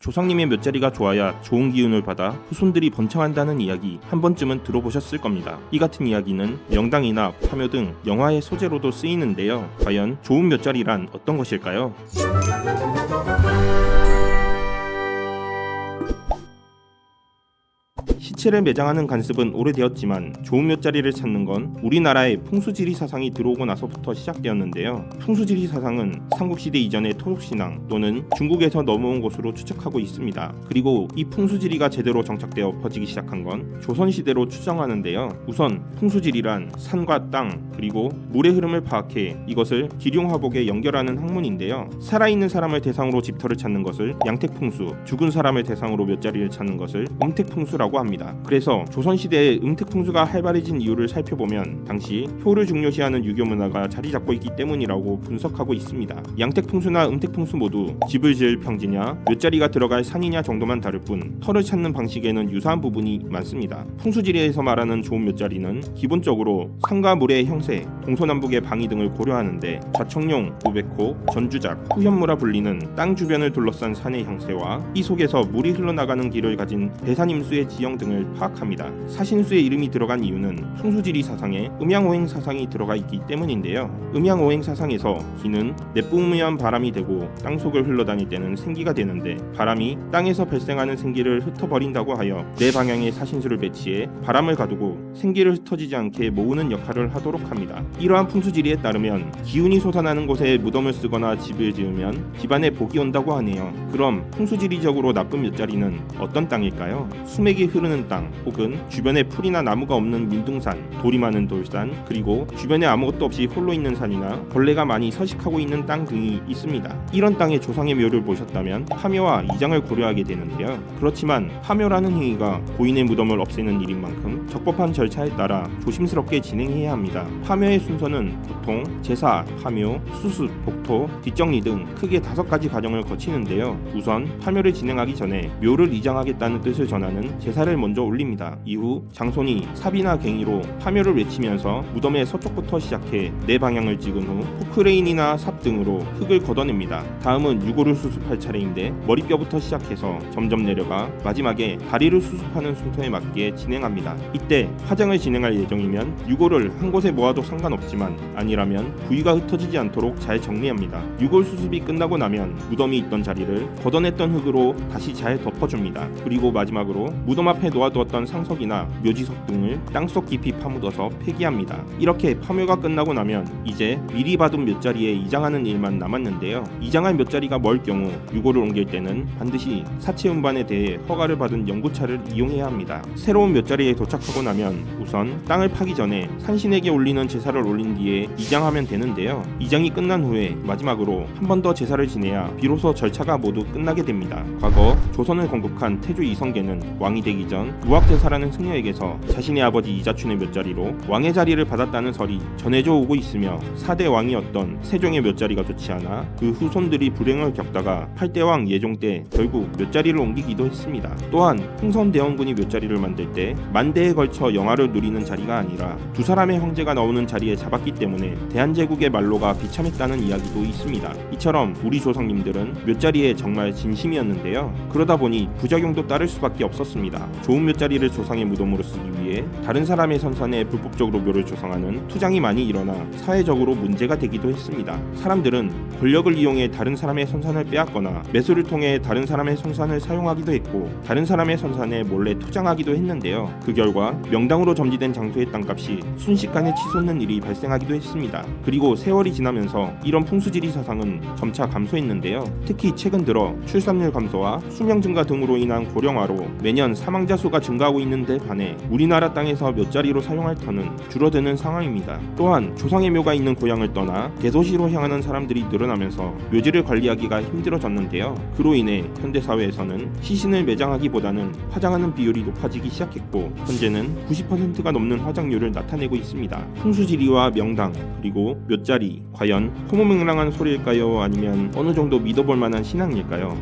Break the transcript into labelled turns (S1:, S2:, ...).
S1: 조상님의 몇 자리가 좋아야 좋은 기운을 받아 후손들이 번창한다는 이야기 한 번쯤은 들어보셨을 겁니다. 이 같은 이야기는 명당이나 파묘 등 영화의 소재로도 쓰이는데요. 과연 좋은 몇 자리란 어떤 것일까요? 시체를 매장하는 관습은 오래되었지만 좋은 몇 자리를 찾는 건 우리나라의 풍수지리 사상이 들어오고 나서부터 시작되었는데요. 풍수지리 사상은 삼국시대 이전의 토속신앙 또는 중국에서 넘어온 것으로 추측하고 있습니다. 그리고 이 풍수지리가 제대로 정착되어 퍼지기 시작한 건 조선시대로 추정하는데요. 우선 풍수지리란 산과 땅 그리고 물의 흐름을 파악해 이것을 기륭화복에 연결하는 학문인데요. 살아있는 사람을 대상으로 집터를 찾는 것을 양택풍수, 죽은 사람을 대상으로 몇 자리를 찾는 것을 음택풍수라고 합니다. 그래서 조선시대에 음택풍수가 활발해진 이유를 살펴보면 당시 효를 중요시하는 유교 문화가 자리 잡고 있기 때문이라고 분석하고 있습니다. 양택풍수나 음택풍수 모두 집을 지을 평지냐 몇 자리가 들어갈 산이냐 정도만 다를 뿐 터를 찾는 방식에는 유사한 부분이 많습니다. 풍수지리에서 말하는 좋은 몇 자리는 기본적으로 산과 물의 형세, 동서남북의 방위 등을 고려하는데 좌청룡, 우백호, 전주작, 후현무라 불리는 땅 주변을 둘러싼 산의 형세와 이 속에서 물이 흘러나가는 길을 가진 배산임수의 지형 등을 파악합니다. 사신수의 이름이 들어간 이유는 풍수지리 사상에 음양오행 사상이 들어가 있기 때문인데요. 음양오행 사상에서 기는 내뿜으면 바람이 되고 땅속을 흘러다닐 때는 생기가 되는데 바람이 땅에서 발생하는 생기를 흩어버린다고 하여 네 방향의 사신수를 배치해 바람을 가두고 생기를 흩어지지 않게 모으는 역할을 하도록 합니다. 이러한 풍수지리에 따르면 기운이 솟아나는 곳에 무덤을 쓰거나 집을 지으면 집안에 복이 온다고 하네요. 그럼 풍수지리적으로 나쁜 몇 자리는 어떤 땅일까요? 수맥이 흐르는 땅 혹은 주변에 풀이나 나무가 없는 민둥산, 돌이 많은 돌산, 그리고 주변에 아무것도 없이 홀로 있는 산이나 벌레가 많이 서식하고 있는 땅 등이 있습니다. 이런 땅에 조상의 묘를 모셨다면 파묘와 이장을 고려하게 되는데요. 그렇지만 파묘라는 행위가 고인의 무덤을 없애는 일인 만큼 적법한 절차에 따라 조심스럽게 진행해야 합니다. 파묘의 순서는 보통 제사, 파묘, 수습, 복토, 뒷정리 등 크게 5가지 과정을 거치는데요. 우선 파묘를 진행하기 전에 묘를 이장하겠다는 뜻을 전하는 제사를 먼저 올립니다. 이후 장손이 삽이나 갱이로 파묘를 외치면서 무덤의 서쪽부터 시작해 네 방향을 찍은 후 포크레인이나 삽 등으로 흙을 걷어냅니다. 다음은 유골을 수습할 차례인데 머리뼈부터 시작해서 점점 내려가 마지막에 다리를 수습하는 순서에 맞게 진행합니다. 이때 화장을 진행할 예정이면 유골을 한 곳에 모아도 상관없지만 아니라면 부위가 흩어지지 않도록 잘 정리합니다. 유골 수습이 끝나고 나면 무덤이 있던 자리를 걷어냈던 흙으로 다시 잘 덮어줍니다. 그리고 마지막으로 무덤 앞에 놓아두었던 상석이나 묘지석 등을 땅속 깊이 파묻어서 폐기합니다. 이렇게 파묘가 끝나고 나면 이제 미리 받은 몇 자리에 이장하는 일만 남았는데요. 이장할 몇 자리가 멀 경우 유골을 옮길 때는 반드시 사체 운반에 대해 허가를 받은 연구차를 이용해야 합니다. 새로운 몇 자리에 도착하고 나면 우선 땅을 파기 전에 산신에게 올리는 제사를 올린 뒤에 이장하면 되는데요. 이장이 끝난 후에 마지막으로 한 번 더 제사를 지내야 비로소 절차가 모두 끝나게 됩니다. 과거 조선을 건국한 태조 이성계는 왕이 되기 전 무학대사라는 승려에게서 자신의 아버지 이자춘의 몇 자리로 왕의 자리를 받았다는 설이 전해져 오고 있으며 4대 왕이었던 세종의 몇 자리가 좋지 않아 그 후손들이 불행을 겪다가 8대 왕 예종 때 결국 몇 자리를 옮기기도 했습니다. 또한 흥선대원군이 몇 자리를 만들 때 만대에 걸쳐 영화를 누리는 자리가 아니라 두 사람의 황제가 나오는 자리에 잡았기 때문에 대한제국의 말로가 비참했다는 이야기도 있습니다. 이처럼 우리 조상님들은 몇 자리에 정말 진심이었는데요. 그러다 보니 부작용도 따를 수밖에 없었습니다. 좋은 몇 자리를 조상의 무덤으로 쓰기 위해 다른 사람의 선산에 불법적으로 묘를 조성하는 투장이 많이 일어나 사회적으로 문제가 되기도 했습니다. 사람들은 권력을 이용해 다른 사람의 선산을 빼앗거나 매수를 통해 다른 사람의 선산을 사용하기도 했고 다른 사람의 선산에 몰래 투장하기도 했는데요. 그 결과 명당으로 점지된 장소의 땅값이 순식간에 치솟는 일이 발생하기도 했습니다. 그리고 세월이 지나면서 이런 풍수지리 사상은 점차 감소했는데요. 특히 최근 들어 출산율 감소와 수명 증가 등으로 인한 고령화로 매년 사망자 수가 증가하고 있는데 반해 우리나라 땅에서 몇 자리로 사용할 터는 줄어드는 상황입니다. 또한 조상의 묘가 있는 고향을 떠나 대도시로 향하는 사람들이 늘어나면서 묘지를 관리하기가 힘들어졌는데요. 그로 인해 현대사회에서는 시신을 매장하기보다는 화장하는 비율이 높아지기 시작했고 현재는 90%가 넘는 화장률을 나타내고 있습니다. 풍수지리와 명당 그리고 몇 자리 과연 허무맹랑한 소리일까요? 아니면 어느 정도 믿어볼 만한 신앙일까요?